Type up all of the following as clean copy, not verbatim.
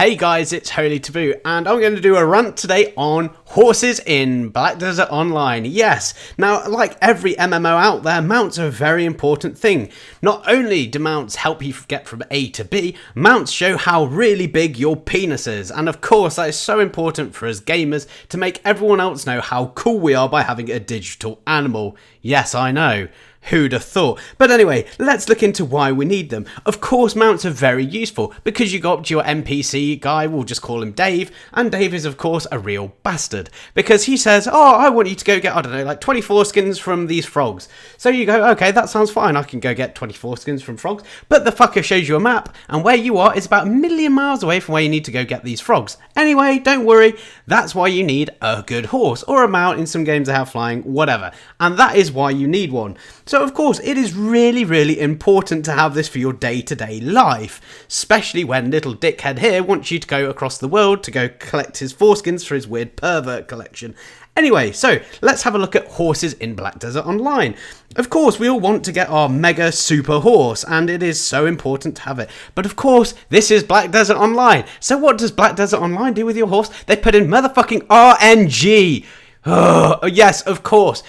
Hey guys, it's Holytaboo, and I'm going to do a rant today on horses in Black Desert Online. Yes, now like every MMO out there, mounts are a very important thing. Not only do mounts help you get from A to B, mounts show how really big your penis is. And of course, that is so important for us gamers to make everyone else know how cool we are by having a digital animal. Yes, I know. Who'd have thought? But anyway, let's look into why we need them. Of course, mounts are very useful because you go up to your NPC guy, we'll just call him Dave, and Dave is of course a real bastard because he says, oh, I want you to go get, I don't know, like 24 skins from these frogs. So you go, okay, that sounds fine, I can go get 24 skins from frogs, but the fucker shows you a map, and where you are is about a million miles away from where you need to go get these frogs. Anyway, don't worry, that's why you need a good horse, or a mount in some games that have flying, whatever, and that is why you need one. So of course, it is really, really important to have this for your day-to-day life, especially when little dickhead here wants you to go across the world to go collect his foreskins for his weird pervert collection. Anyway, so let's have a look at horses in Black Desert Online. Of course, we all want to get our mega super horse, and it is so important to have it. But of course, this is Black Desert Online. So what does Black Desert Online do with your horse? They put in motherfucking RNG. Oh, yes, of course.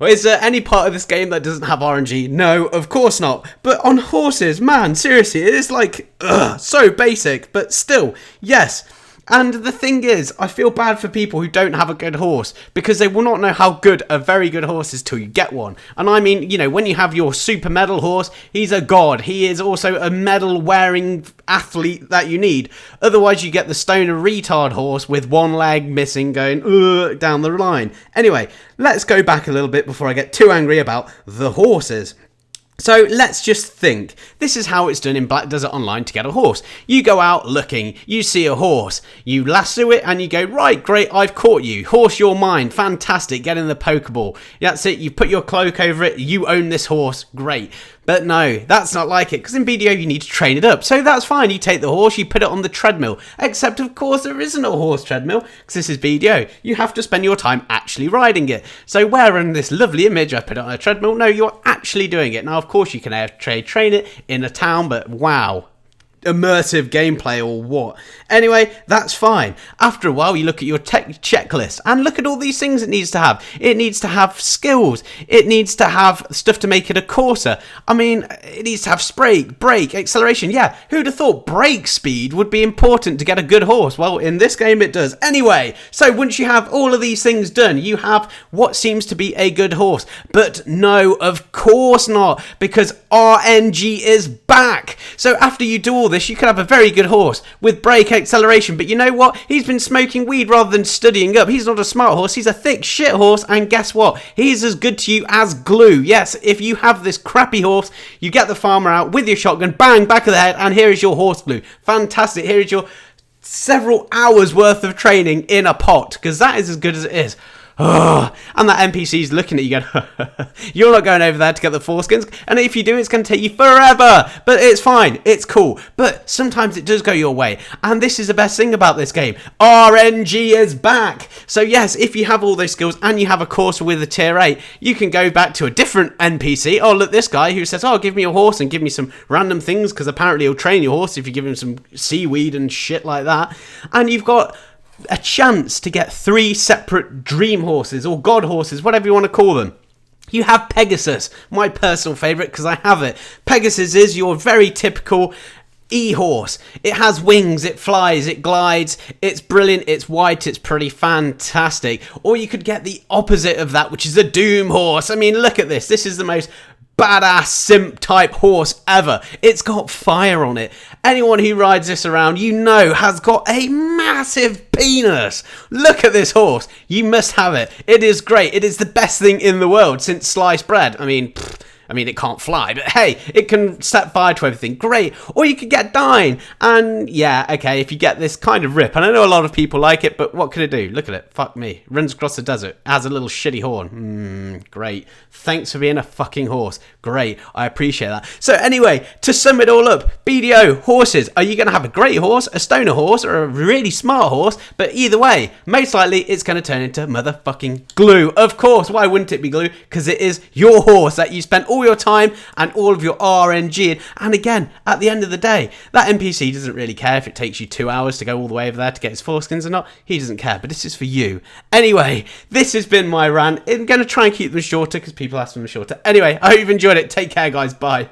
Is there any part of this game that doesn't have RNG? No, of course not. But on horses, man, seriously, it is like, so basic, but still, yes. And the thing is, I feel bad for people who don't have a good horse because they will not know how good a very good horse is till you get one. And I mean, you know, when you have your super medal horse, he's a god. He is also a medal wearing athlete that you need. Otherwise, you get the stoner retard horse with one leg missing going down the line. Anyway, let's go back a little bit before I get too angry about the horses. So let's just think. This is how it's done in Black Desert Online to get a horse. You go out looking, you see a horse, you lasso it and you go, right, great, I've caught you. Horse, you're mine, fantastic, get in the Pokeball. That's it, you put your cloak over it, you own this horse, great. But no, that's not like it, because in BDO you need to train it up. So that's fine, you take the horse, you put it on the treadmill. Except, of course, there isn't a horse treadmill, because this is BDO. You have to spend your time actually riding it. So where in this lovely image I put it on a treadmill, no, you're actually doing it. Now, of course, you can train it in a town, but wow. Immersive gameplay or what? Anyway, that's fine. After a while, you look at your tech checklist and look at all these things it needs to have. It needs to have skills. It needs to have stuff to make it a courser. I mean, it needs to have brake, acceleration. Yeah, who'd have thought brake speed would be important to get a good horse? Well, in this game, it does. Anyway, so once you have all of these things done, you have what seems to be a good horse. But no, of course not, because RNG is back. So after you do all this, you could have a very good horse with brake acceleration, but you know what? He's been smoking weed rather than studying up. He's not a smart horse, he's a thick shit horse, and guess what? He's as good to you as glue. Yes, if you have this crappy horse, you get the farmer out with your shotgun, bang, back of the head, and here is your horse glue. Fantastic, here is your several hours worth of training in a pot, because that is as good as it is. Oh, and that NPC's looking at you going, you're not going over there to get the foreskins, and if you do, it's going to take you forever, but it's fine, it's cool, but sometimes it does go your way, and this is the best thing about this game, RNG is back. So yes, if you have all those skills, and you have a course with a tier 8, you can go back to a different NPC, oh look, this guy who says, oh, give me a horse, and give me some random things, because apparently he'll train your horse if you give him some seaweed and shit like that, and you've got a chance to get 3 separate dream horses or god horses, whatever you want to call them. You have Pegasus, my personal favourite because I have it. Pegasus is your very typical e-horse. It has wings, it flies, it glides, it's brilliant, it's white, it's pretty fantastic. Or you could get the opposite of that, which is a doom horse. I mean, look at this. This is the most badass simp type horse ever. It's got fire on it. Anyone who rides this around, you know, has got a massive penis. Look at this horse. You must have it. It is great. It is the best thing in the world since sliced bread. I mean, it can't fly, but hey, it can set fire to everything. Great. Or you could get Dine. And yeah, okay, if you get this kind of rip, and I know a lot of people like it, but what can it do? Look at it. Fuck me. Runs across the desert. Has a little shitty horn. Great. Thanks for being a fucking horse. Great. I appreciate that. So anyway, to sum it all up, BDO, horses. Are you going to have a great horse, a stoner horse, or a really smart horse? But either way, most likely it's going to turn into motherfucking glue. Of course. Why wouldn't it be glue? Because it is your horse that you spent all all your time and all of your RNG. And again, at the end of the day, that NPC doesn't really care if it takes you 2 hours to go all the way over there to get his foreskins or not. He doesn't care, but this is for you. Anyway, this has been my rant. I'm going to try and keep them shorter because people ask them shorter. Anyway, I hope you've enjoyed it. Take care, guys. Bye.